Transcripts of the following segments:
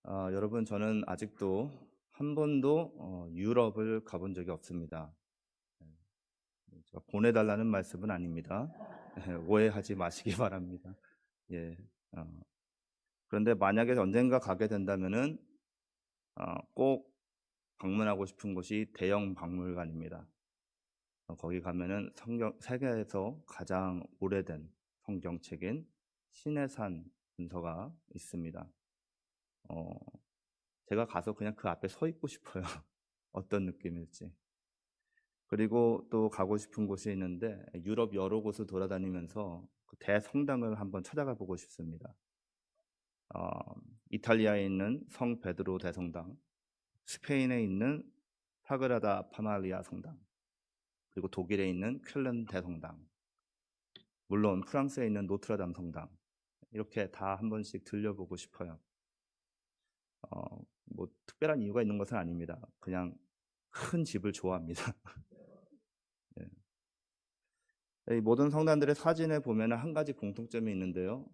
여러분, 저는 아직도 한 번도 유럽을 가본 적이 없습니다. 제가 보내달라는 말씀은 아닙니다. 오해하지 마시기 바랍니다. 예. 어, 그런데 만약에 언젠가 가게 된다면은 꼭 방문하고 싶은 곳이 대형 박물관입니다. 거기 가면은 세계에서 가장 오래된 성경책인 신해산 문서가 있습니다. 어, 제가 가서 그냥 그 앞에 서 있고 싶어요. 어떤 느낌일지. 그리고 또 가고 싶은 곳이 있는데 유럽 여러 곳을 돌아다니면서 그 대성당을 한번 찾아가 보고 싶습니다. 어, 이탈리아에 있는 성 베드로 대성당, 스페인에 있는 사그라다 파말리아 성당, 그리고 독일에 있는 쾰른 대성당, 물론 프랑스에 있는 노트르담 성당, 이렇게 다 한 번씩 들려보고 싶어요. 뭐 특별한 이유가 있는 것은 아닙니다. 그냥 큰 집을 좋아합니다. 예. 이 모든 성당들의 사진을 보면 한 가지 공통점이 있는데요.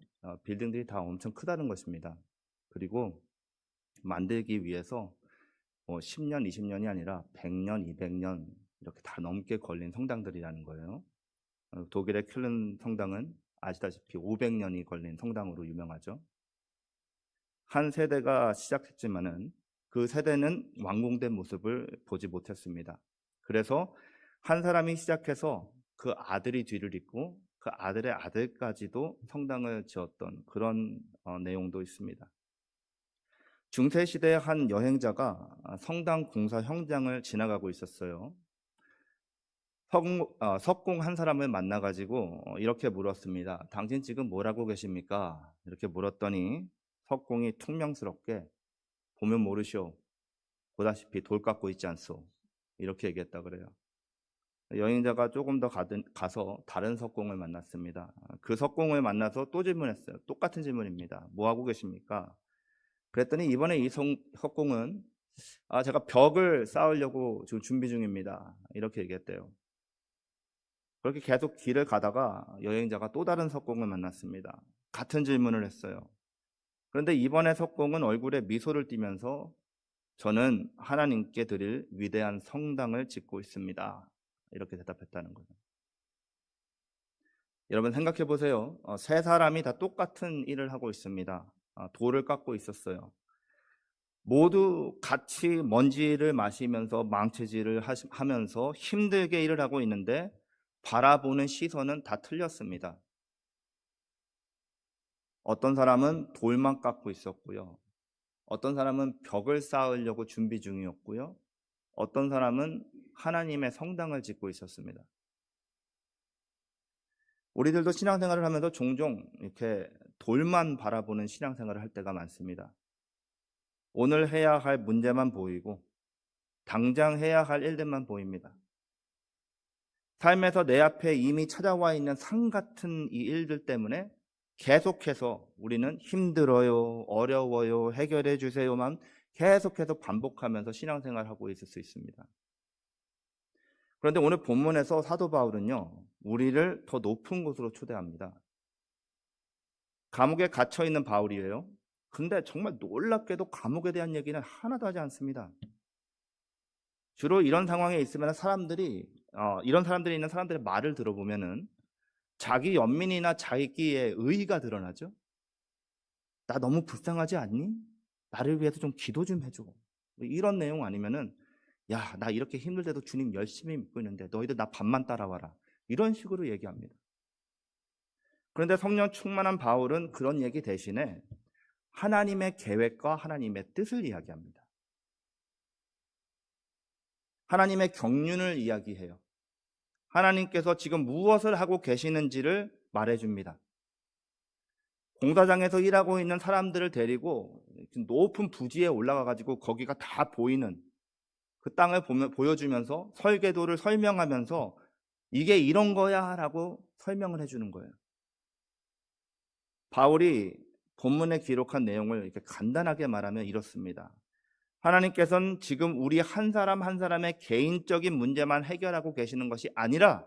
빌딩들이 다 엄청 크다는 것입니다. 그리고 만들기 위해서 10년, 20년이 아니라 100년, 200년 이렇게 다 넘게 걸린 성당들이라는 거예요. 독일의 쾰른 성당은 아시다시피 500년이 걸린 성당으로 유명하죠. 한 세대가 시작했지만은 그 세대는 완공된 모습을 보지 못했습니다. 그래서 한 사람이 시작해서 그 아들이 뒤를 잇고 그 아들의 아들까지도 성당을 지었던 그런 내용도 있습니다. 중세시대의 한 여행자가 성당 공사 현장을 지나가고 있었어요. 석공 한 사람을 만나가지고 이렇게 물었습니다. 당신 지금 뭘 하고 계십니까? 이렇게 물었더니 석공이 퉁명스럽게 보면 모르시오. 보다시피 돌 깎고 있지 않소. 이렇게 얘기했다 그래요. 여행자가 조금 더 가서 다른 석공을 만났습니다. 그 석공을 만나서 또 질문했어요. 똑같은 질문입니다. 뭐 하고 계십니까? 그랬더니 이번에 이 석공은 제가 벽을 쌓으려고 지금 준비 중입니다. 이렇게 얘기했대요. 그렇게 계속 길을 가다가 여행자가 또 다른 석공을 만났습니다. 같은 질문을 했어요. 그런데 이번에 석공은 얼굴에 미소를 띠면서 저는 하나님께 드릴 위대한 성당을 짓고 있습니다. 이렇게 대답했다는 거죠. 여러분 생각해 보세요. 세 사람이 다 똑같은 일을 하고 있습니다. 돌을 깎고 있었어요. 모두 같이 먼지를 마시면서 망치질을 하면서 힘들게 일을 하고 있는데 바라보는 시선은 다 틀렸습니다. 어떤 사람은 돌만 깎고 있었고요. 어떤 사람은 벽을 쌓으려고 준비 중이었고요. 어떤 사람은 하나님의 성당을 짓고 있었습니다. 우리들도 신앙생활을 하면서 종종 이렇게 돌만 바라보는 신앙생활을 할 때가 많습니다. 오늘 해야 할 문제만 보이고 당장 해야 할 일들만 보입니다. 삶에서 내 앞에 이미 찾아와 있는 산 같은 이 일들 때문에 계속해서 우리는 힘들어요, 어려워요, 해결해 주세요만 계속해서 반복하면서 신앙생활하고 있을 수 있습니다. 그런데 오늘 본문에서 사도 바울은요, 우리를 더 높은 곳으로 초대합니다. 감옥에 갇혀 있는 바울이에요. 근데 정말 놀랍게도 감옥에 대한 얘기는 하나도 하지 않습니다. 주로 이런 상황에 있으면 이런 사람들이 있는 사람들의 말을 들어보면은 자기 연민이나 자기의 의의가 드러나죠. 나 너무 불쌍하지 않니? 나를 위해서 좀 기도 좀 해줘. 뭐 이런 내용 아니면은 야, 나 이렇게 힘들대도 주님 열심히 믿고 있는데 너희들 나 밥만 따라와라. 이런 식으로 얘기합니다. 그런데 성령 충만한 바울은 그런 얘기 대신에 하나님의 계획과 하나님의 뜻을 이야기합니다. 하나님의 경륜을 이야기해요. 하나님께서 지금 무엇을 하고 계시는지를 말해줍니다. 공사장에서 일하고 있는 사람들을 데리고 높은 부지에 올라가가지고 거기가 다 보이는 그 땅을 보여주면서 설계도를 설명하면서 이게 이런 거야 라고 설명을 해주는 거예요. 바울이 본문에 기록한 내용을 이렇게 간단하게 말하면 이렇습니다. 하나님께서는 지금 우리 한 사람 한 사람의 개인적인 문제만 해결하고 계시는 것이 아니라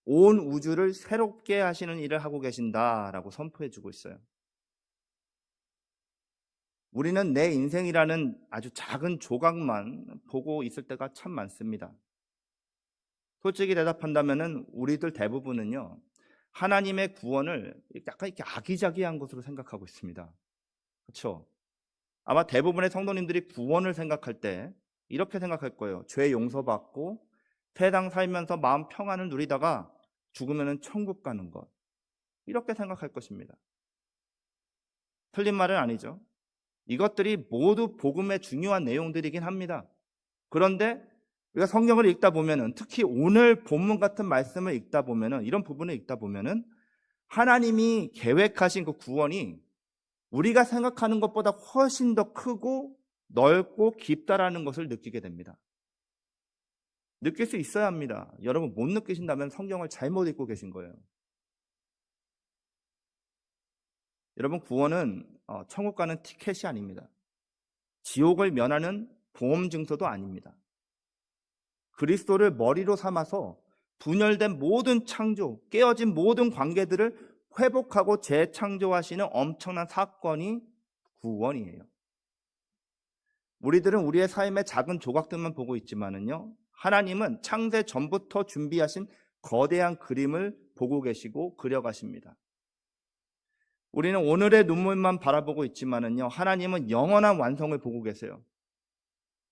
온 우주를 새롭게 하시는 일을 하고 계신다라고 선포해 주고 있어요. 우리는 내 인생이라는 아주 작은 조각만 보고 있을 때가 참 많습니다. 솔직히 대답한다면은 우리들 대부분은요, 하나님의 구원을 약간 이렇게 아기자기한 것으로 생각하고 있습니다. 그렇죠? 아마 대부분의 성도님들이 구원을 생각할 때 이렇게 생각할 거예요. 죄 용서받고 세상 살면서 마음 평안을 누리다가 죽으면은 천국 가는 것. 이렇게 생각할 것입니다. 틀린 말은 아니죠. 이것들이 모두 복음의 중요한 내용들이긴 합니다. 그런데 우리가 성경을 읽다 보면은, 특히 오늘 본문 같은 말씀을 읽다 보면은, 이런 부분을 읽다 보면은 하나님이 계획하신 그 구원이 우리가 생각하는 것보다 훨씬 더 크고 넓고 깊다라는 것을 느끼게 됩니다. 느낄 수 있어야 합니다. 여러분 못 느끼신다면 성경을 잘못 읽고 계신 거예요. 여러분, 구원은 천국 가는 티켓이 아닙니다. 지옥을 면하는 보험 증서도 아닙니다. 그리스도를 머리로 삼아서 분열된 모든 창조, 깨어진 모든 관계들을 회복하고 재창조하시는 엄청난 사건이 구원이에요. 우리들은 우리의 삶의 작은 조각들만 보고 있지만은요, 하나님은 창세 전부터 준비하신 거대한 그림을 보고 계시고 그려가십니다. 우리는 오늘의 눈물만 바라보고 있지만은요, 하나님은 영원한 완성을 보고 계세요.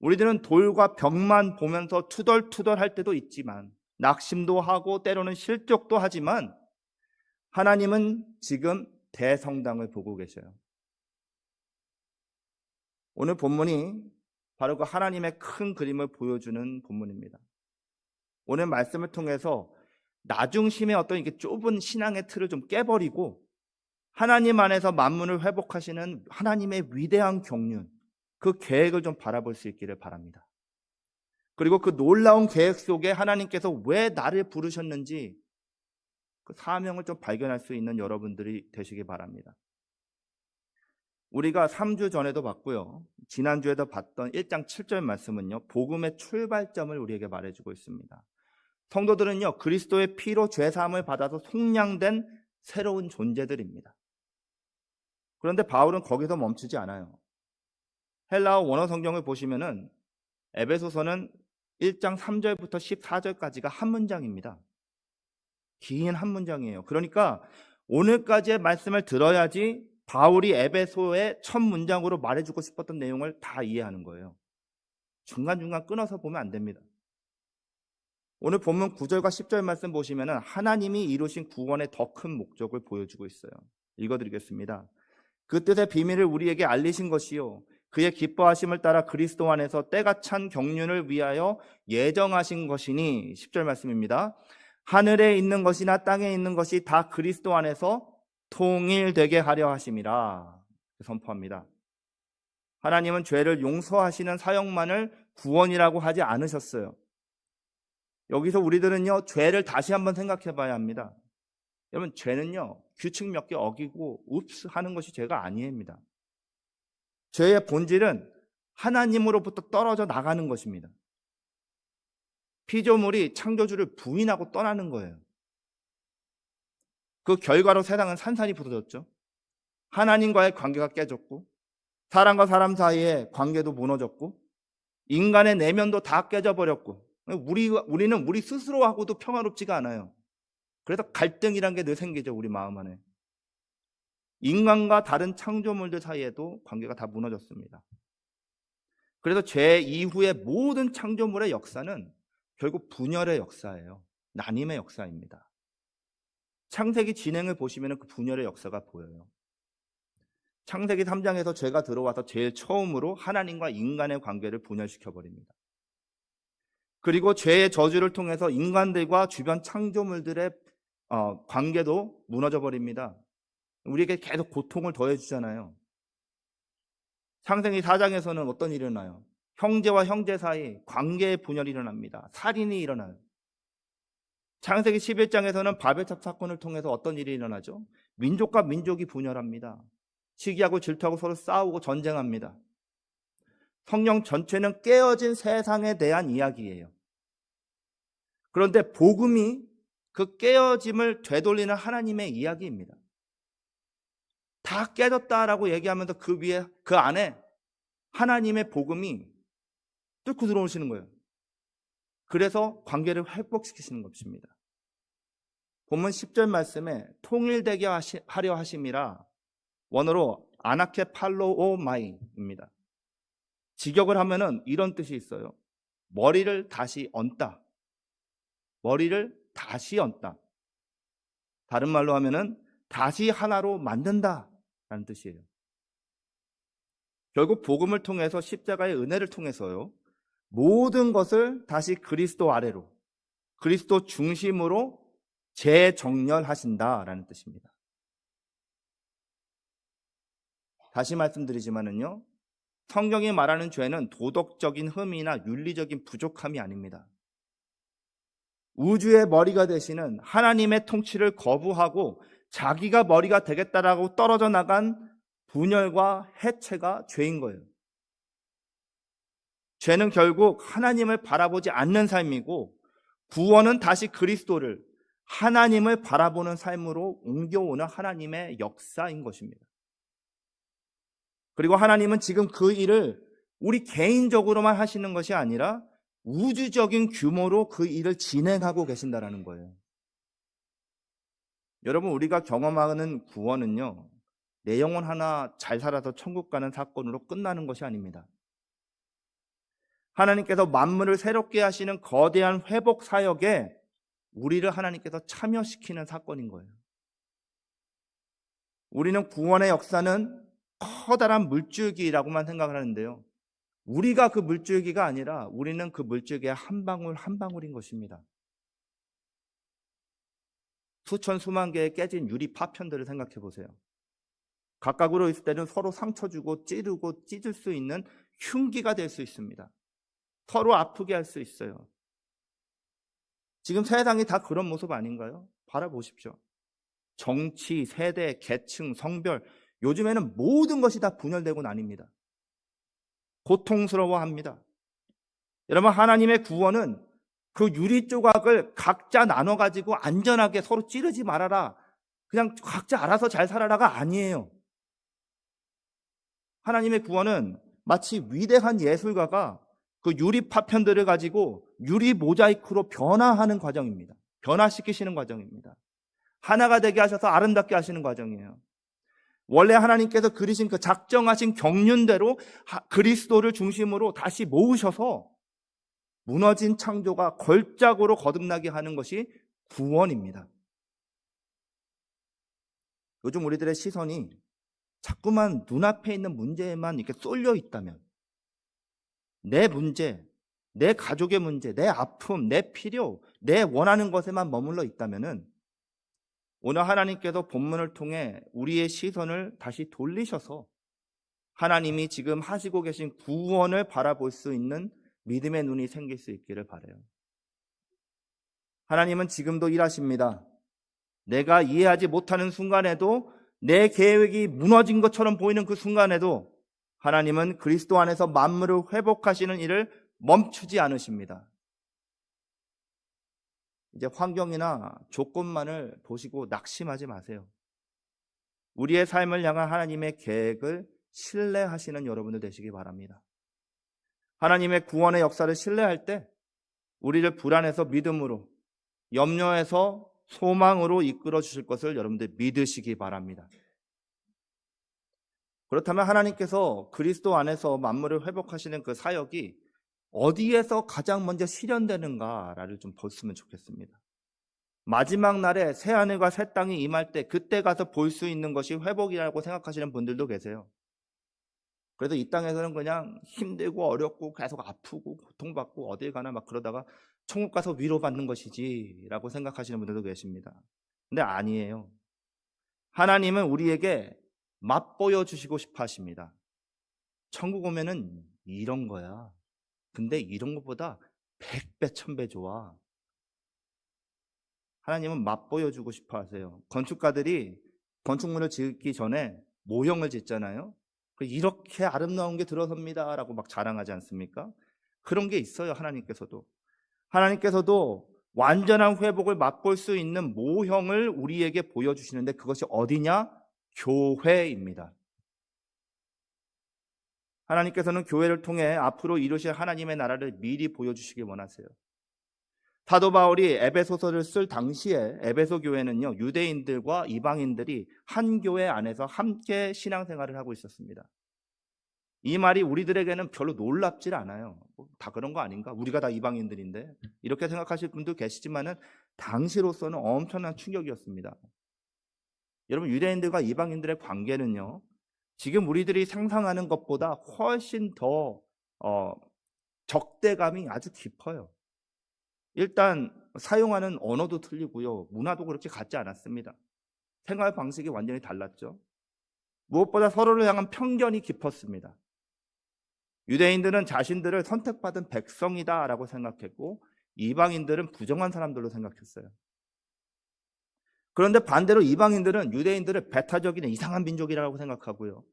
우리들은 돌과 벽만 보면서 투덜투덜할 때도 있지만, 낙심도 하고 때로는 실족도 하지만, 하나님은 지금 대성당을 보고 계셔요. 오늘 본문이 바로 그 하나님의 큰 그림을 보여주는 본문입니다. 오늘 말씀을 통해서 나중심의 어떤 이게 좁은 신앙의 틀을 좀 깨버리고 하나님 안에서 만물을 회복하시는 하나님의 위대한 경륜, 그 계획을 좀 바라볼 수 있기를 바랍니다. 그리고 그 놀라운 계획 속에 하나님께서 왜 나를 부르셨는지 그 사명을 좀 발견할 수 있는 여러분들이 되시기 바랍니다. 우리가 3주 전에도 봤고요, 지난주에도 봤던 1장 7절 말씀은요, 복음의 출발점을 우리에게 말해주고 있습니다. 성도들은요, 그리스도의 피로 죄사함을 받아서 속량된 새로운 존재들입니다. 그런데 바울은 거기서 멈추지 않아요. 헬라어 원어 성경을 보시면은 에베소서는 1장 3절부터 14절까지가 한 문장입니다. 긴 한 문장이에요. 그러니까 오늘까지의 말씀을 들어야지 바울이 에베소의 첫 문장으로 말해주고 싶었던 내용을 다 이해하는 거예요. 중간중간 끊어서 보면 안 됩니다. 오늘 본문 9절과 10절 말씀 보시면은 하나님이 이루신 구원의 더 큰 목적을 보여주고 있어요. 읽어드리겠습니다. 그 뜻의 비밀을 우리에게 알리신 것이요, 그의 기뻐하심을 따라 그리스도 안에서 때가 찬 경륜을 위하여 예정하신 것이니, 10절 말씀입니다. 하늘에 있는 것이나 땅에 있는 것이 다 그리스도 안에서 통일되게 하려 하심이라 선포합니다. 하나님은 죄를 용서하시는 사역만을 구원이라고 하지 않으셨어요. 여기서 우리들은요, 죄를 다시 한번 생각해 봐야 합니다. 여러분, 죄는요, 규칙 몇 개 어기고 읍스 하는 것이 죄가 아니입니다. 죄의 본질은 하나님으로부터 떨어져 나가는 것입니다. 피조물이 창조주를 부인하고 떠나는 거예요. 그 결과로 세상은 산산이 부서졌죠. 하나님과의 관계가 깨졌고, 사람과 사람 사이의 관계도 무너졌고, 인간의 내면도 다 깨져버렸고, 우리는 우리 스스로하고도 평화롭지가 않아요. 그래서 갈등이란 게 늘 생기죠, 우리 마음 안에. 인간과 다른 창조물들 사이에도 관계가 다 무너졌습니다. 그래서 죄 이후의 모든 창조물의 역사는 결국 분열의 역사예요. 나님의 역사입니다. 창세기 진행을 보시면 그 분열의 역사가 보여요. 창세기 3장에서 죄가 들어와서 제일 처음으로 하나님과 인간의 관계를 분열시켜버립니다. 그리고 죄의 저주를 통해서 인간들과 주변 창조물들의 관계도 무너져 버립니다. 우리에게 계속 고통을 더해주잖아요. 창세기 4장에서는 어떤 일이 일어나요? 형제와 형제 사이 관계의 분열이 일어납니다. 살인이 일어나요. 창세기 11장에서는 바벨탑 사건을 통해서 어떤 일이 일어나죠? 민족과 민족이 분열합니다. 시기하고 질투하고 서로 싸우고 전쟁합니다. 성경 전체는 깨어진 세상에 대한 이야기예요. 그런데 복음이 그 깨어짐을 되돌리는 하나님의 이야기입니다. 다 다 깨졌다라고 얘기하면서 그 위에, 그 안에 하나님의 복음이 뚫고 들어오시는 거예요. 그래서 관계를 회복시키시는 것입니다. 본문 10절 말씀에 통일되게 하려 하심이라 원어로 아나케 팔로오마이입니다. 직역을 하면은 이런 뜻이 있어요. 머리를 다시 얹다. 머리를 다시 얹다. 다른 말로 하면은 다시 하나로 만든다 라는 뜻이에요. 결국 복음을 통해서, 십자가의 은혜를 통해서요, 모든 것을 다시 그리스도 아래로, 그리스도 중심으로 재정렬하신다라는 뜻입니다. 다시 말씀드리지만은요, 성경이 말하는 죄는 도덕적인 흠이나 윤리적인 부족함이 아닙니다. 우주의 머리가 되시는 하나님의 통치를 거부하고 자기가 머리가 되겠다라고 떨어져 나간 분열과 해체가 죄인 거예요. 죄는 결국 하나님을 바라보지 않는 삶이고, 구원은 다시 그리스도를, 하나님을 바라보는 삶으로 옮겨오는 하나님의 역사인 것입니다. 그리고 하나님은 지금 그 일을 우리 개인적으로만 하시는 것이 아니라 우주적인 규모로 그 일을 진행하고 계신다라는 거예요. 여러분, 우리가 경험하는 구원은요, 내 영혼 하나 잘 살아서 천국 가는 사건으로 끝나는 것이 아닙니다. 하나님께서 만물을 새롭게 하시는 거대한 회복 사역에 우리를 하나님께서 참여시키는 사건인 거예요. 우리는 구원의 역사는 커다란 물줄기라고만 생각을 하는데요, 우리가 그 물줄기가 아니라 우리는 그 물줄기의 한 방울 한 방울인 것입니다. 수천 수만 개의 깨진 유리 파편들을 생각해 보세요. 각각으로 있을 때는 서로 상처 주고 찌르고 찢을 수 있는 흉기가 될 수 있습니다. 서로 아프게 할 수 있어요. 지금 세상이 다 그런 모습 아닌가요? 바라보십시오. 정치, 세대, 계층, 성별, 요즘에는 모든 것이 다 분열되고 나뉩니다. 고통스러워합니다. 여러분, 하나님의 구원은 그 유리 조각을 각자 나눠가지고 안전하게 서로 찌르지 말아라, 그냥 각자 알아서 잘 살아라가 아니에요. 하나님의 구원은 마치 위대한 예술가가 그 유리 파편들을 가지고 유리 모자이크로 변화하는 과정입니다. 변화시키시는 과정입니다. 하나가 되게 하셔서 아름답게 하시는 과정이에요. 원래 하나님께서 그리신 그 작정하신 경륜대로 그리스도를 중심으로 다시 모으셔서 무너진 창조가 걸작으로 거듭나게 하는 것이 구원입니다. 요즘 우리들의 시선이 자꾸만 눈앞에 있는 문제에만 이렇게 쏠려 있다면, 내 문제, 내 가족의 문제, 내 아픔, 내 필요, 내 원하는 것에만 머물러 있다면은 오늘 하나님께서 본문을 통해 우리의 시선을 다시 돌리셔서 하나님이 지금 하시고 계신 구원을 바라볼 수 있는 믿음의 눈이 생길 수 있기를 바라요. 하나님은 지금도 일하십니다. 내가 이해하지 못하는 순간에도, 내 계획이 무너진 것처럼 보이는 그 순간에도 하나님은 그리스도 안에서 만물을 회복하시는 일을 멈추지 않으십니다. 이제 환경이나 조건만을 보시고 낙심하지 마세요. 우리의 삶을 향한 하나님의 계획을 신뢰하시는 여러분들 되시기 바랍니다. 하나님의 구원의 역사를 신뢰할 때 우리를 불안해서 믿음으로, 염려해서 소망으로 이끌어 주실 것을 여러분들 믿으시기 바랍니다. 그렇다면 하나님께서 그리스도 안에서 만물을 회복하시는 그 사역이 어디에서 가장 먼저 실현되는가를 좀 봤으면 좋겠습니다. 마지막 날에 새 하늘과 새 땅이 임할 때 그때 가서 볼 수 있는 것이 회복이라고 생각하시는 분들도 계세요. 그래서 이 땅에서는 그냥 힘들고 어렵고 계속 아프고 고통받고 어딜 가나 막 그러다가 천국 가서 위로받는 것이지 라고 생각하시는 분들도 계십니다. 근데 아니에요. 하나님은 우리에게 맛보여 주시고 싶어 하십니다. 천국 오면은 이런 거야. 근데 이런 것보다 100배, 1000배 좋아. 하나님은 맛보여 주고 싶어 하세요. 건축가들이 건축물을 짓기 전에 모형을 짓잖아요. 이렇게 아름다운 게 들어섭니다 라고 막 자랑하지 않습니까? 그런 게 있어요. 하나님께서도 완전한 회복을 맛볼 수 있는 모형을 우리에게 보여주시는데, 그것이 어디냐? 교회입니다. 하나님께서는 교회를 통해 앞으로 이루실 하나님의 나라를 미리 보여주시기 원하세요. 사도 바울이 에베소서를 쓸 당시에 에베소 교회는요, 유대인들과 이방인들이 한 교회 안에서 함께 신앙생활을 하고 있었습니다. 이 말이 우리들에게는 별로 놀랍질 않아요. 다 그런 거 아닌가? 우리가 다 이방인들인데, 이렇게 생각하실 분도 계시지만은 당시로서는 엄청난 충격이었습니다. 여러분, 유대인들과 이방인들의 관계는요, 지금 우리들이 상상하는 것보다 훨씬 더 적대감이 아주 깊어요. 일단 사용하는 언어도 틀리고요, 문화도 그렇게 같지 않았습니다. 생활 방식이 완전히 달랐죠. 무엇보다 서로를 향한 편견이 깊었습니다. 유대인들은 자신들을 선택받은 백성이다라고 생각했고, 이방인들은 부정한 사람들로 생각했어요. 그런데 반대로 이방인들은 유대인들을 배타적인 이상한 민족이라고 생각하고요,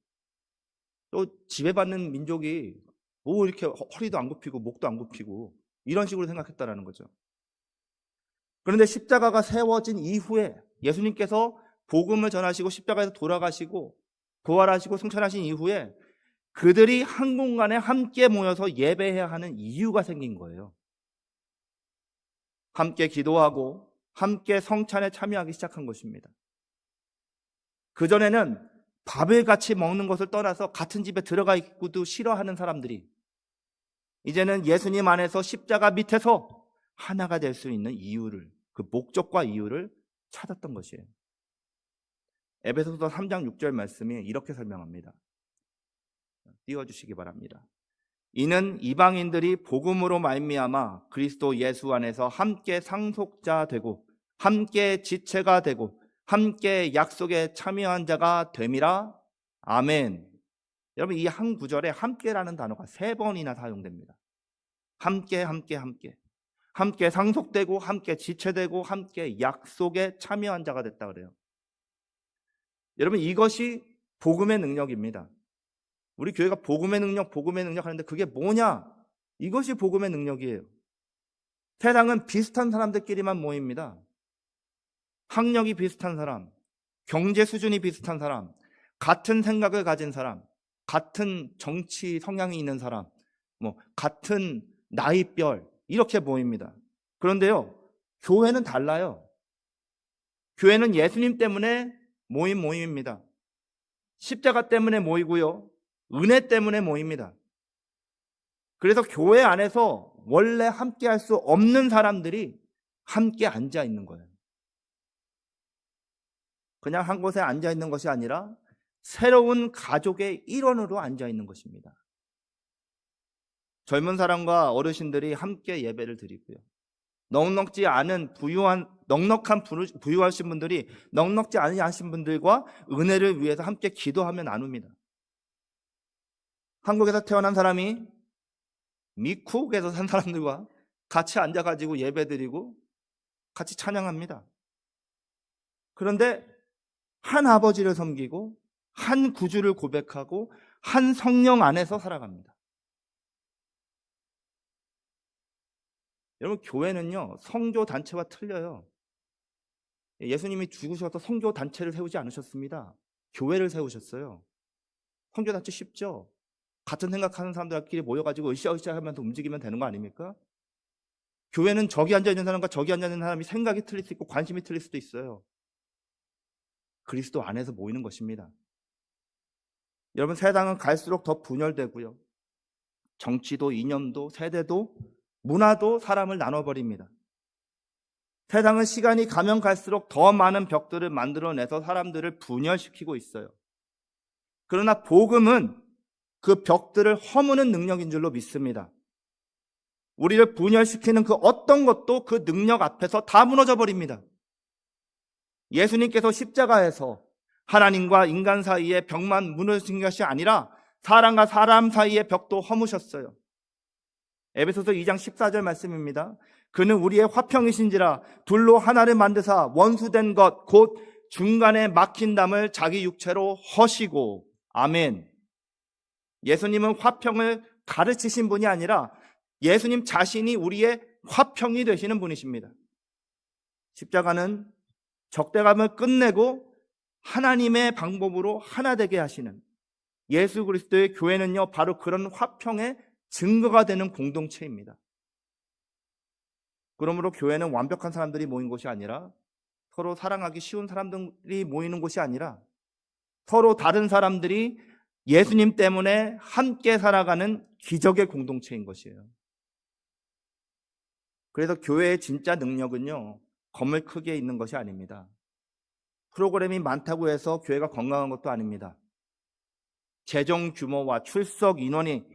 또 지배받는 민족이 뭐 이렇게 허리도 안 굽히고 목도 안 굽히고 이런 식으로 생각했다라는 거죠. 그런데 십자가가 세워진 이후에 예수님께서 복음을 전하시고 십자가에서 돌아가시고 부활하시고 승천하신 이후에 그들이 한 공간에 함께 모여서 예배해야 하는 이유가 생긴 거예요. 함께 기도하고 함께 성찬에 참여하기 시작한 것입니다. 그전에는 밥을 같이 먹는 것을 떠나서 같은 집에 들어가 있고도 싫어하는 사람들이 이제는 예수님 안에서 십자가 밑에서 하나가 될 수 있는 이유를, 그 목적과 이유를 찾았던 것이에요. 에베소서 3장 6절 말씀이 이렇게 설명합니다. 띄워주시기 바랍니다. 이는 이방인들이 복음으로 말미암아 그리스도 예수 안에서 함께 상속자 되고 함께 지체가 되고 함께 약속에 참여한 자가 됨이라. 아멘. 여러분, 이 한 구절에 함께라는 단어가 3번이나 사용됩니다. 함께 함께 상속되고 함께 지체되고 함께 약속에 참여한 자가 됐다 그래요. 여러분, 이것이 복음의 능력입니다. 우리 교회가 복음의 능력 하는데 그게 뭐냐? 이것이 복음의 능력이에요. 세상은 비슷한 사람들끼리만 모입니다. 학력이 비슷한 사람, 경제 수준이 비슷한 사람, 같은 생각을 가진 사람, 같은 정치 성향이 있는 사람, 같은 나이별, 이렇게 모입니다. 그런데요, 교회는 달라요. 교회는 예수님 때문에 모인 모임입니다. 십자가 때문에 모이고요, 은혜 때문에 모입니다. 그래서 교회 안에서 원래 함께 할 수 없는 사람들이 함께 앉아 있는 거예요. 그냥 한 곳에 앉아 있는 것이 아니라 새로운 가족의 일원으로 앉아 있는 것입니다. 젊은 사람과 어르신들이 함께 예배를 드리고요, 넉넉지 않은 부유하신 분들이 넉넉지 않으신 분들과 은혜를 위해서 함께 기도하며 나눕니다. 한국에서 태어난 사람이 미국에서 산 사람들과 같이 앉아가지고 예배드리고 같이 찬양합니다. 그런데 한 아버지를 섬기고 한 구주를 고백하고 한 성령 안에서 살아갑니다. 여러분, 교회는요, 성교 단체와 틀려요. 예수님이 죽으셔서 성교 단체를 세우지 않으셨습니다. 교회를 세우셨어요. 성교 단체 쉽죠? 같은 생각하는 사람들끼리 모여가지고 으쌰으쌰 하면서 움직이면 되는 거 아닙니까? 교회는 저기 앉아있는 사람과 저기 앉아있는 사람이 생각이 틀릴 수 있고 관심이 틀릴 수도 있어요. 그리스도 안에서 모이는 것입니다. 여러분, 세상은 갈수록 더 분열되고요, 정치도 이념도 세대도 문화도 사람을 나눠버립니다. 세상은 시간이 가면 갈수록 더 많은 벽들을 만들어내서 사람들을 분열시키고 있어요. 그러나 복음은 그 벽들을 허무는 능력인 줄로 믿습니다. 우리를 분열시키는 그 어떤 것도 그 능력 앞에서 다 무너져 버립니다. 예수님께서 십자가에서 하나님과 인간 사이의 벽만 무너진 것이 아니라 사람과 사람 사이의 벽도 허무셨어요. 에베소서 2장 14절 말씀입니다. 그는 우리의 화평이신지라 둘로 하나를 만드사 원수된 것 곧 중간에 막힌 담을 자기 육체로 허시고. 아멘. 예수님은 화평을 가르치신 분이 아니라 예수님 자신이 우리의 화평이 되시는 분이십니다. 십자가는 적대감을 끝내고 하나님의 방법으로 하나 되게 하시는 예수 그리스도의 교회는요, 바로 그런 화평의 증거가 되는 공동체입니다. 그러므로 교회는 완벽한 사람들이 모인 곳이 아니라, 서로 사랑하기 쉬운 사람들이 모이는 곳이 아니라, 서로 다른 사람들이 예수님 때문에 함께 살아가는 기적의 공동체인 것이에요. 그래서 교회의 진짜 능력은요, 건물 크기에 있는 것이 아닙니다. 프로그램이 많다고 해서 교회가 건강한 것도 아닙니다. 재정 규모와 출석 인원이,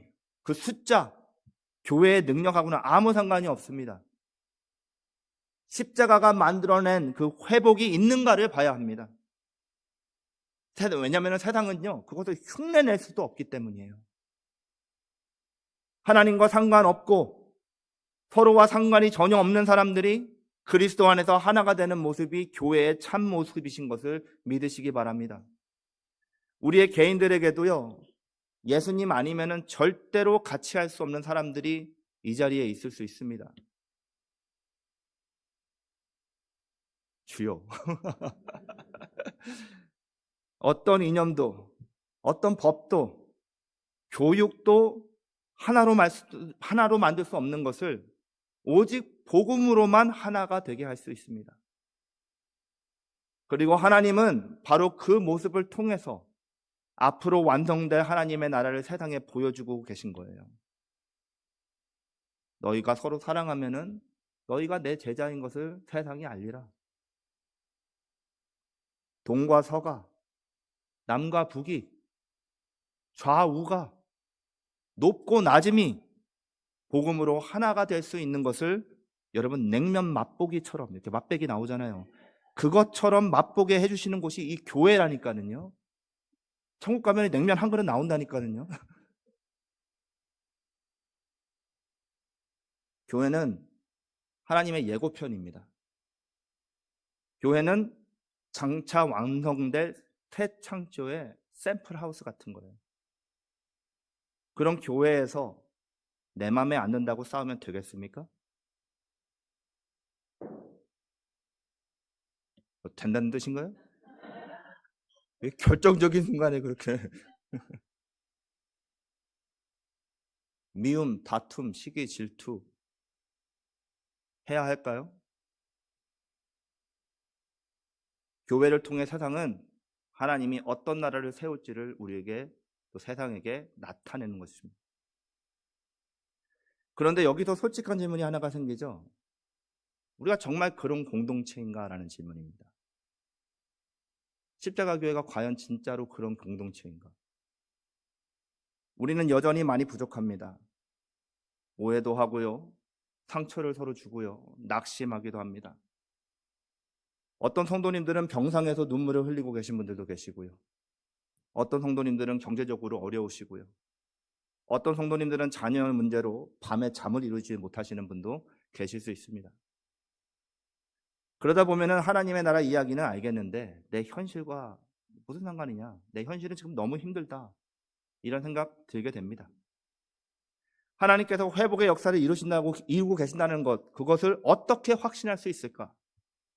그 숫자, 교회의 능력하고는 아무 상관이 없습니다. 십자가가 만들어낸 그 회복이 있는가를 봐야 합니다. 왜냐하면 세상은요, 그것을 흉내낼 수도 없기 때문이에요. 하나님과 상관없고 서로와 상관이 전혀 없는 사람들이 그리스도 안에서 하나가 되는 모습이 교회의 참 모습이신 것을 믿으시기 바랍니다. 우리의 개인들에게도요, 예수님 아니면은 절대로 같이 할 수 없는 사람들이 이 자리에 있을 수 있습니다. 주여. 어떤 이념도, 어떤 법도, 교육도 하나로 만들 수 없는 것을 오직 복음으로만 하나가 되게 할 수 있습니다. 그리고 하나님은 바로 그 모습을 통해서 앞으로 완성될 하나님의 나라를 세상에 보여주고 계신 거예요. 너희가 서로 사랑하면은 너희가 내 제자인 것을 세상이 알리라. 동과 서가, 남과 북이, 좌우가, 높고 낮음이 복음으로 하나가 될 수 있는 것을 여러분 냉면 맛보기처럼, 이렇게 맛배기 나오잖아요. 그것처럼 맛보게 해주시는 곳이 이 교회라니까는요. 천국 가면 냉면 한 그릇 나온다니까는요. 교회는 하나님의 예고편입니다. 교회는 장차 완성될 새 창조의 샘플 하우스 같은 거예요. 그런 교회에서 내 맘에 안 든다고 싸우면 되겠습니까? 된다는 뜻인가요? 왜 결정적인 순간에 그렇게 미움, 다툼, 시기, 질투 해야 할까요? 교회를 통해 세상은 하나님이 어떤 나라를 세울지를 우리에게, 또 세상에게 나타내는 것입니다. 그런데 여기서 솔직한 질문이 하나가 생기죠. 우리가 정말 그런 공동체인가라는 질문입니다. 십자가 교회가 과연 진짜로 그런 공동체인가? 우리는 여전히 많이 부족합니다. 오해도 하고요, 상처를 서로 주고요, 낙심하기도 합니다. 어떤 성도님들은 병상에서 눈물을 흘리고 계신 분들도 계시고요, 어떤 성도님들은 경제적으로 어려우시고요, 어떤 성도님들은 자녀 문제로 밤에 잠을 이루지 못하시는 분도 계실 수 있습니다. 그러다 보면은 하나님의 나라 이야기는 알겠는데 내 현실과 무슨 상관이냐, 내 현실은 지금 너무 힘들다, 이런 생각 들게 됩니다. 하나님께서 회복의 역사를 이루고 계신다는 것, 그것을 어떻게 확신할 수 있을까?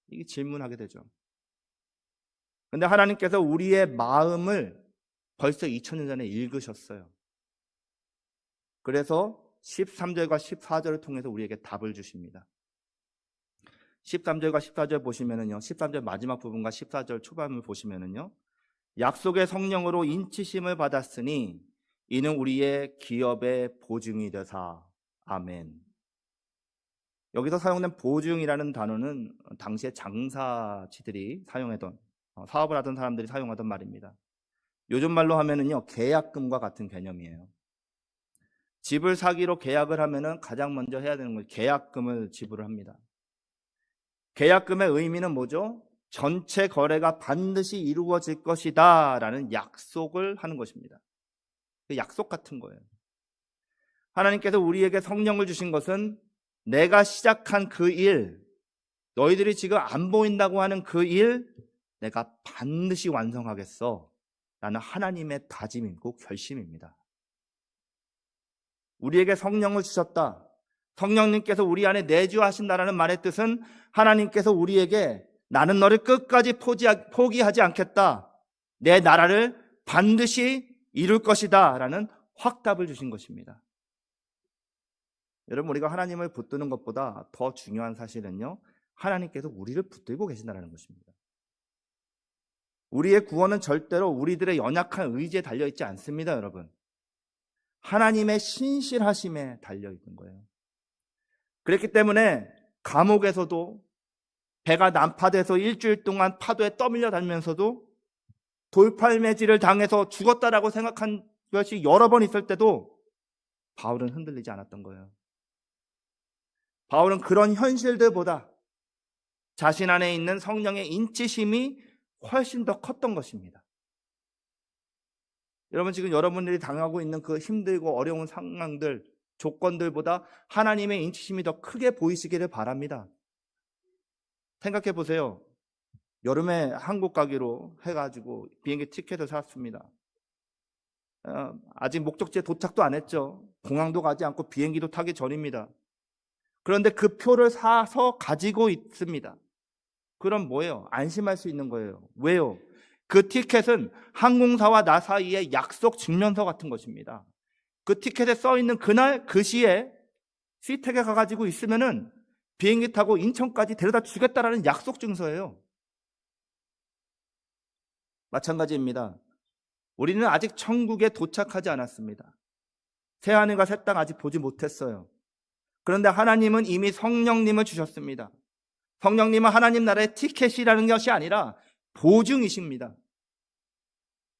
이게 질문하게 되죠. 그런데 하나님께서 우리의 마음을 벌써 2000년 전에 읽으셨어요. 그래서 13절과 14절을 통해서 우리에게 답을 주십니다. 13절과 14절 보시면은요, 13절 마지막 부분과 14절 초반을 보시면은요, 약속의 성령으로 인치심을 받았으니 이는 우리의 기업의 보증이 되사. 아멘. 여기서 사용된 보증이라는 단어는 당시에 장사치들이 사용하던, 사업을 하던 사람들이 사용하던 말입니다. 요즘 말로 하면은요, 계약금과 같은 개념이에요. 집을 사기로 계약을 하면은 가장 먼저 해야 되는 건 계약금을 지불을 합니다. 계약금의 의미는 뭐죠? 전체 거래가 반드시 이루어질 것이다 라는 약속을 하는 것입니다. 약속 같은 거예요. 하나님께서 우리에게 성령을 주신 것은 내가 시작한 그 일, 너희들이 지금 안 보인다고 하는 그 일, 내가 반드시 완성하겠어 라는 하나님의 다짐이고 결심입니다. 우리에게 성령을 주셨다, 성령님께서 우리 안에 내주하신다라는 말의 뜻은 하나님께서 우리에게 나는 너를 끝까지 포기하지 않겠다. 내 나라를 반드시 이룰 것이다 라는 확답을 주신 것입니다. 여러분, 우리가 하나님을 붙드는 것보다 더 중요한 사실은요, 하나님께서 우리를 붙들고 계신다는 것입니다. 우리의 구원은 절대로 우리들의 연약한 의지에 달려있지 않습니다, 여러분. 하나님의 신실하심에 달려있는 거예요. 그렇기 때문에 감옥에서도, 배가 난파돼서 일주일 동안 파도에 떠밀려 다니면서도, 돌팔매질을 당해서 죽었다라고 생각한 것이 여러 번 있을 때도 바울은 흔들리지 않았던 거예요. 바울은 그런 현실들보다 자신 안에 있는 성령의 인치심이 훨씬 더 컸던 것입니다. 여러분, 지금 여러분들이 당하고 있는 그 힘들고 어려운 상황들, 조건들보다 하나님의 인치심이 더 크게 보이시기를 바랍니다. 생각해 보세요. 여름에 한국 가기로 해가지고 비행기 티켓을 샀습니다. 아직 목적지에 도착도 안 했죠. 공항도 가지 않고 비행기도 타기 전입니다. 그런데 그 표를 사서 가지고 있습니다. 그럼 뭐예요? 안심할 수 있는 거예요. 왜요? 그 티켓은 항공사와 나 사이의 약속 증명서 같은 것입니다. 그 티켓에 써 있는 그날 그 시에 시택에 가가지고 있으면은 비행기 타고 인천까지 데려다 주겠다라는 약속 증서예요. 마찬가지입니다. 우리는 아직 천국에 도착하지 않았습니다. 새하늘과 새 땅 아직 보지 못했어요. 그런데 하나님은 이미 성령님을 주셨습니다. 성령님은 하나님 나라의 티켓이라는 것이 아니라 보증이십니다.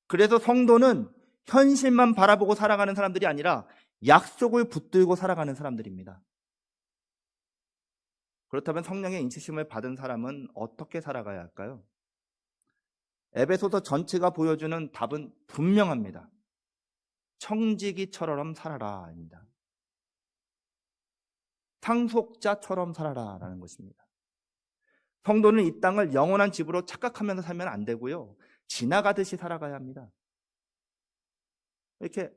그래서 성도는 현실만 바라보고 살아가는 사람들이 아니라 약속을 붙들고 살아가는 사람들입니다. 그렇다면 성령의 인치심을 받은 사람은 어떻게 살아가야 할까요? 에베소서 전체가 보여주는 답은 분명합니다. 청지기처럼 살아라입니다. 상속자처럼 살아라라는 것입니다. 성도는 이 땅을 영원한 집으로 착각하면서 살면 안 되고요, 지나가듯이 살아가야 합니다. 이렇게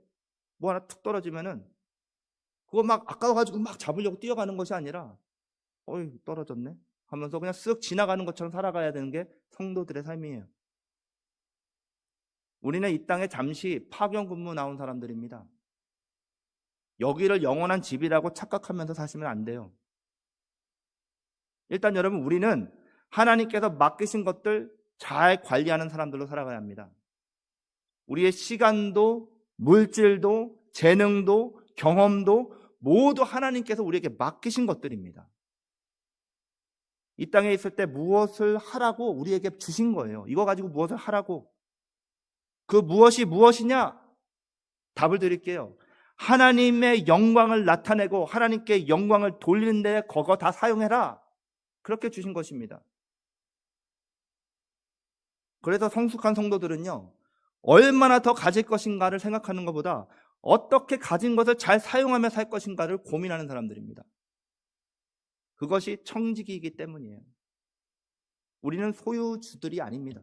뭐 하나 툭 떨어지면은 그거 막 아까워가지고 막 잡으려고 뛰어가는 것이 아니라 어이 떨어졌네 하면서 그냥 쓱 지나가는 것처럼 살아가야 되는 게 성도들의 삶이에요. 우리는 이 땅에 잠시 파견 근무 나온 사람들입니다. 여기를 영원한 집이라고 착각하면서 사시면 안 돼요. 일단 여러분, 우리는 하나님께서 맡기신 것들 잘 관리하는 사람들로 살아가야 합니다. 우리의 시간도, 물질도, 재능도, 경험도 모두 하나님께서 우리에게 맡기신 것들입니다. 이 땅에 있을 때 무엇을 하라고 우리에게 주신 거예요. 이거 가지고 무엇을 하라고. 그 무엇이 무엇이냐? 답을 드릴게요. 하나님의 영광을 나타내고 하나님께 영광을 돌리는 데 그거 다 사용해라. 그렇게 주신 것입니다. 그래서 성숙한 성도들은요, 얼마나 더 가질 것인가를 생각하는 것보다 어떻게 가진 것을 잘 사용하며 살 것인가를 고민하는 사람들입니다. 그것이 청지기이기 때문이에요. 우리는 소유주들이 아닙니다.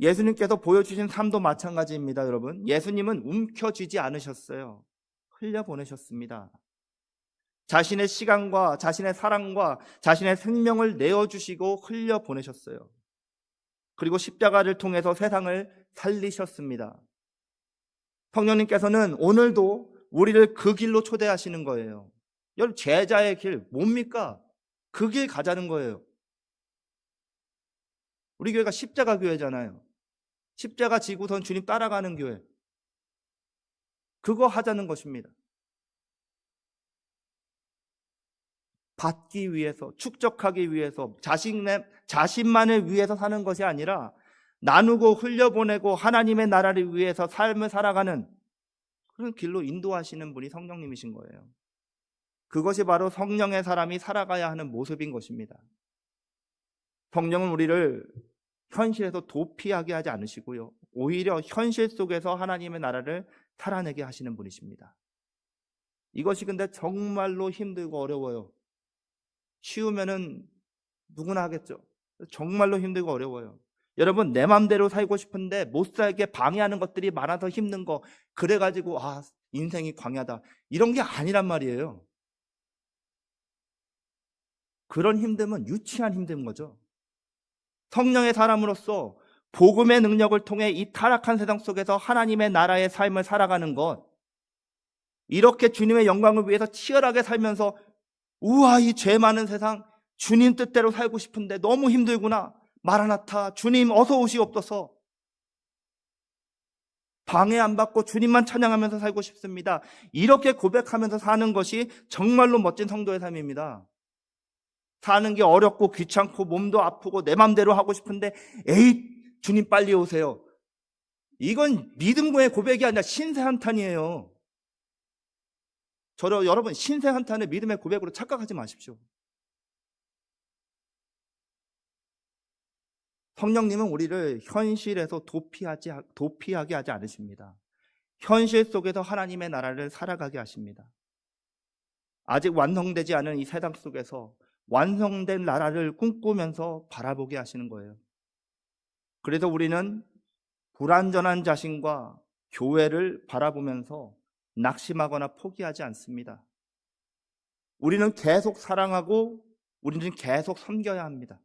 예수님께서 보여주신 삶도 마찬가지입니다, 여러분. 예수님은 움켜쥐지 않으셨어요. 흘려보내셨습니다. 자신의 시간과 자신의 사랑과 자신의 생명을 내어주시고 흘려보내셨어요. 그리고 십자가를 통해서 세상을 살리셨습니다. 성령님께서는 오늘도 우리를 그 길로 초대하시는 거예요. 여러분, 제자의 길 뭡니까? 그 길 가자는 거예요. 우리 교회가 십자가 교회잖아요. 십자가 지고선 주님 따라가는 교회. 그거 하자는 것입니다. 받기 위해서, 축적하기 위해서, 자신만을 위해서 사는 것이 아니라 나누고 흘려보내고 하나님의 나라를 위해서 삶을 살아가는 그런 길로 인도하시는 분이 성령님이신 거예요. 그것이 바로 성령의 사람이 살아가야 하는 모습인 것입니다. 성령은 우리를 현실에서 도피하게 하지 않으시고요, 오히려 현실 속에서 하나님의 나라를 살아내게 하시는 분이십니다. 이것이 근데 정말로 힘들고 어려워요. 쉬우면은 누구나 하겠죠. 정말로 힘들고 어려워요. 여러분, 내 맘대로 살고 싶은데 못 살게 방해하는 것들이 많아서 힘든 거, 그래가지고 인생이 광야다, 이런 게 아니란 말이에요. 그런 힘듦은 유치한 힘든 거죠. 성령의 사람으로서 복음의 능력을 통해 이 타락한 세상 속에서 하나님의 나라의 삶을 살아가는 것, 이렇게 주님의 영광을 위해서 치열하게 살면서 우와, 이 죄 많은 세상 주님 뜻대로 살고 싶은데 너무 힘들구나. 마라나타, 주님 어서 오시옵소서. 방해 안 받고 주님만 찬양하면서 살고 싶습니다. 이렇게 고백하면서 사는 것이 정말로 멋진 성도의 삶입니다. 사는 게 어렵고 귀찮고 몸도 아프고 내 맘대로 하고 싶은데 에이, 주님 빨리 오세요. 이건 믿음의 고백이 아니라 신세 한탄이에요. 여러분, 신세 한탄을 믿음의 고백으로 착각하지 마십시오. 성령님은 우리를 현실에서 도피하게 하지 않으십니다. 현실 속에서 하나님의 나라를 살아가게 하십니다. 아직 완성되지 않은 이 세상 속에서 완성된 나라를 꿈꾸면서 바라보게 하시는 거예요. 그래서 우리는 불완전한 자신과 교회를 바라보면서 낙심하거나 포기하지 않습니다. 우리는 계속 사랑하고 우리는 계속 섬겨야 합니다.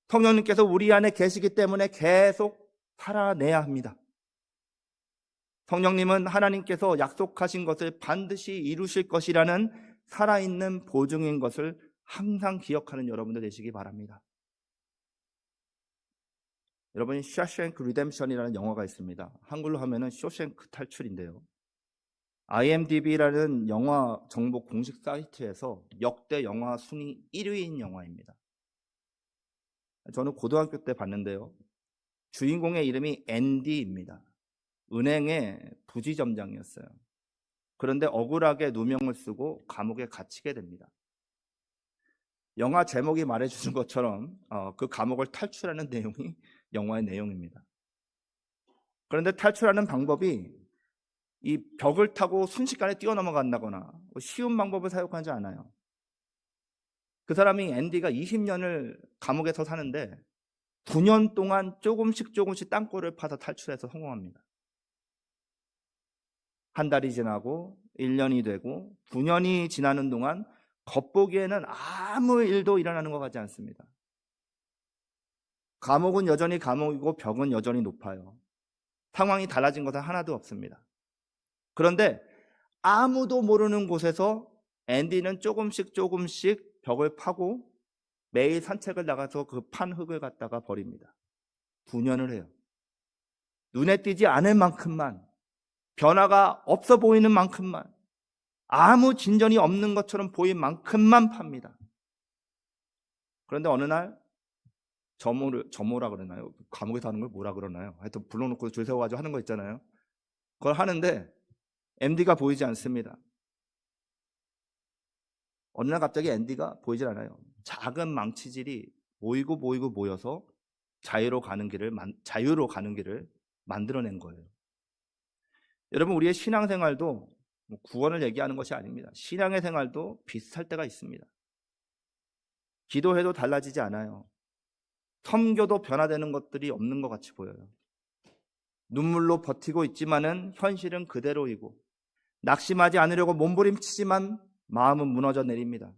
성령님께서 우리 안에 계시기 때문에 계속 살아내야 합니다. 성령님은 하나님께서 약속하신 것을 반드시 이루실 것이라는 살아있는 보증인 것을 항상 기억하는 여러분들 되시기 바랍니다. 여러분, 쇼생크 리뎀션이라는 영화가 있습니다. 한글로 하면은 쇼생크 탈출인데요. IMDb라는 영화 정보 공식 사이트에서 역대 영화 순위 1위인 영화입니다. 저는 고등학교 때 봤는데요. 주인공의 이름이 앤디입니다. 은행의 부지점장이었어요. 그런데 억울하게 누명을 쓰고 감옥에 갇히게 됩니다. 영화 제목이 말해주는 것처럼 그 감옥을 탈출하는 내용이 영화의 내용입니다. 그런데 탈출하는 방법이 이 벽을 타고 순식간에 뛰어넘어간다거나 쉬운 방법을 사용하지 않아요. 그 사람이 앤디가 20년을 감옥에서 사는데 9년 동안 조금씩 땅굴을 파서 탈출해서 성공합니다. 한 달이 지나고 1년이 되고 9년이 지나는 동안 겉보기에는 아무 일도 일어나는 것 같지 않습니다. 감옥은 여전히 감옥이고 벽은 여전히 높아요. 상황이 달라진 것은 하나도 없습니다. 그런데 아무도 모르는 곳에서 앤디는 조금씩 벽을 파고 매일 산책을 나가서 그 판 흙을 갖다가 버립니다. 9년을 해요. 눈에 띄지 않을 만큼만, 변화가 없어 보이는 만큼만, 아무 진전이 없는 것처럼 보일 만큼만 팝니다. 그런데 어느 날 점호라 그러나요? 감옥에서 하는 걸 뭐라 그러나요? 하여튼 불러놓고 줄 세워가지고 하는 거 있잖아요. 그걸 하는데 앤디가 보이지 않습니다. 어느 날 갑자기 앤디가 보이질 않아요. 작은 망치질이 모여서 자유로 가는 길을 만들어낸 거예요. 여러분, 우리의 신앙생활도 구원을 얘기하는 것이 아닙니다. 신앙의 생활도 비슷할 때가 있습니다. 기도해도 달라지지 않아요. 섬겨도 변화되는 것들이 없는 것 같이 보여요. 눈물로 버티고 있지만은 현실은 그대로이고, 낙심하지 않으려고 몸부림치지만 마음은 무너져 내립니다.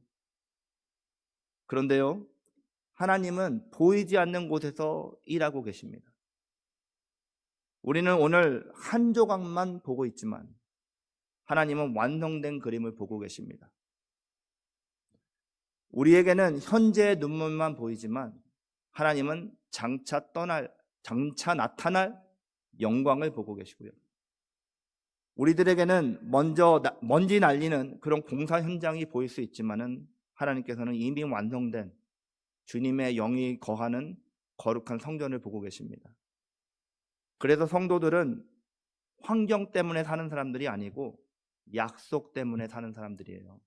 그런데요, 하나님은 보이지 않는 곳에서 일하고 계십니다. 우리는 오늘 한 조각만 보고 있지만 하나님은 완성된 그림을 보고 계십니다. 우리에게는 현재의 눈물만 보이지만 하나님은 장차 나타날 영광을 보고 계시고요. 우리들에게는 먼지 날리는 그런 공사 현장이 보일 수 있지만은 하나님께서는 이미 완성된 주님의 영이 거하는 거룩한 성전을 보고 계십니다. 그래서 성도들은 환경 때문에 사는 사람들이 아니고 약속 때문에 사는 사람들이에요.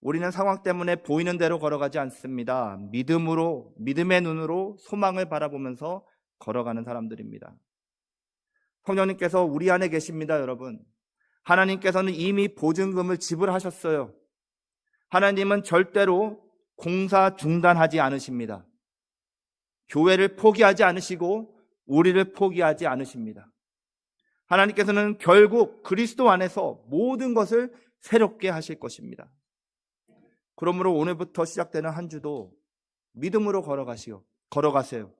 우리는 상황 때문에 보이는 대로 걸어가지 않습니다. 믿음의 눈으로 소망을 바라보면서 걸어가는 사람들입니다. 성령님께서 우리 안에 계십니다, 여러분. 하나님께서는 이미 보증금을 지불하셨어요. 하나님은 절대로 공사 중단하지 않으십니다. 교회를 포기하지 않으시고 우리를 포기하지 않으십니다. 하나님께서는 결국 그리스도 안에서 모든 것을 새롭게 하실 것입니다. 그러므로 오늘부터 시작되는 한 주도 믿음으로 걸어가세요.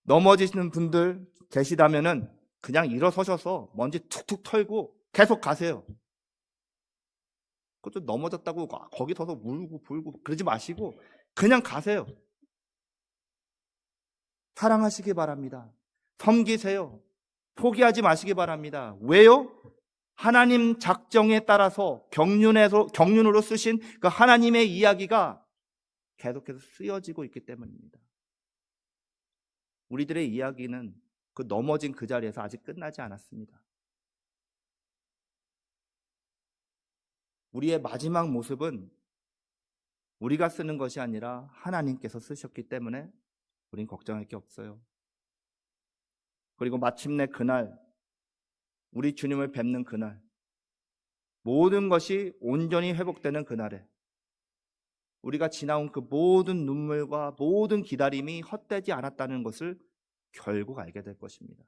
넘어지시는 분들 계시다면은 그냥 일어서셔서 먼지 툭툭 털고 계속 가세요. 그것도 넘어졌다고 거기 서서 울고 불고 그러지 마시고 그냥 가세요. 사랑하시기 바랍니다. 섬기세요. 포기하지 마시기 바랍니다. 왜요? 하나님 작정에 따라서 경륜으로 쓰신 그 하나님의 이야기가 계속해서 쓰여지고 있기 때문입니다. 우리들의 이야기는 그 넘어진 그 자리에서 아직 끝나지 않았습니다. 우리의 마지막 모습은 우리가 쓰는 것이 아니라 하나님께서 쓰셨기 때문에 우린 걱정할 게 없어요. 그리고 마침내 그날, 우리 주님을 뵙는 그날, 모든 것이 온전히 회복되는 그날에 우리가 지나온 그 모든 눈물과 모든 기다림이 헛되지 않았다는 것을 결국 알게 될 것입니다.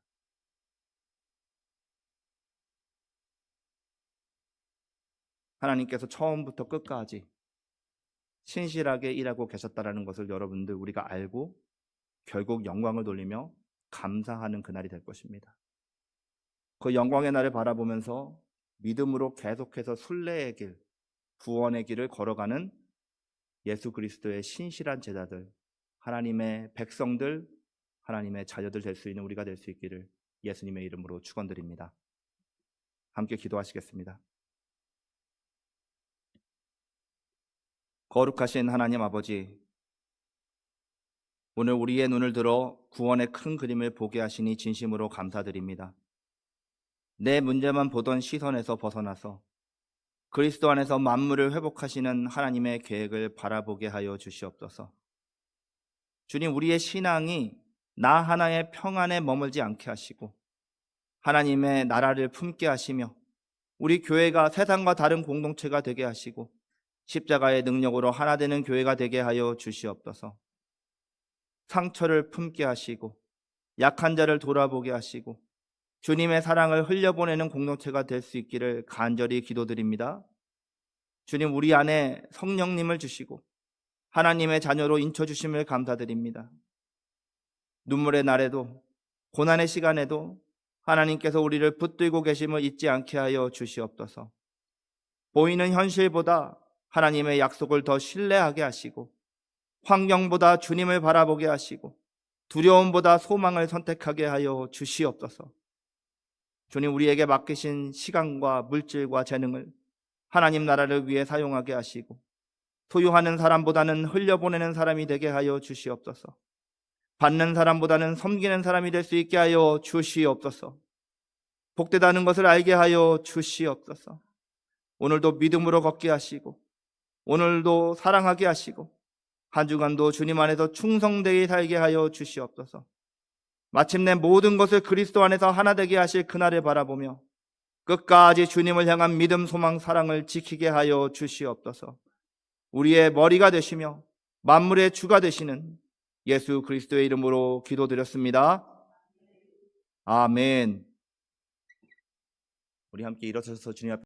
하나님께서 처음부터 끝까지 신실하게 일하고 계셨다는 것을 여러분들 우리가 알고 결국 영광을 돌리며 감사하는 그날이 될 것입니다. 그 영광의 날을 바라보면서 믿음으로 계속해서 순례의 길, 구원의 길을 걸어가는 예수 그리스도의 신실한 제자들, 하나님의 백성들, 하나님의 자녀들 될 수 있는 우리가 될 수 있기를 예수님의 이름으로 축원드립니다. 함께 기도하시겠습니다. 거룩하신 하나님 아버지, 오늘 우리의 눈을 들어 구원의 큰 그림을 보게 하시니 진심으로 감사드립니다. 내 문제만 보던 시선에서 벗어나서 그리스도 안에서 만물을 회복하시는 하나님의 계획을 바라보게 하여 주시옵소서. 주님, 우리의 신앙이 나 하나의 평안에 머물지 않게 하시고 하나님의 나라를 품게 하시며 우리 교회가 세상과 다른 공동체가 되게 하시고 십자가의 능력으로 하나 되는 교회가 되게 하여 주시옵소서. 상처를 품게 하시고 약한 자를 돌아보게 하시고 주님의 사랑을 흘려보내는 공동체가 될 수 있기를 간절히 기도드립니다. 주님, 우리 안에 성령님을 주시고 하나님의 자녀로 인쳐주심을 감사드립니다. 눈물의 날에도 고난의 시간에도 하나님께서 우리를 붙들고 계심을 잊지 않게 하여 주시옵소서. 보이는 현실보다 하나님의 약속을 더 신뢰하게 하시고 환경보다 주님을 바라보게 하시고 두려움보다 소망을 선택하게 하여 주시옵소서. 주님, 우리에게 맡기신 시간과 물질과 재능을 하나님 나라를 위해 사용하게 하시고 소유하는 사람보다는 흘려보내는 사람이 되게 하여 주시옵소서. 받는 사람보다는 섬기는 사람이 될 수 있게 하여 주시옵소서. 복되다는 것을 알게 하여 주시옵소서. 오늘도 믿음으로 걷게 하시고 오늘도 사랑하게 하시고 한 주간도 주님 안에서 충성되게 살게 하여 주시옵소서. 마침내 모든 것을 그리스도 안에서 하나 되게 하실 그날을 바라보며 끝까지 주님을 향한 믿음, 소망, 사랑을 지키게 하여 주시옵소서. 우리의 머리가 되시며 만물의 주가 되시는 예수 그리스도의 이름으로 기도드렸습니다. 아멘. 우리 함께 일어서서 주님 앞에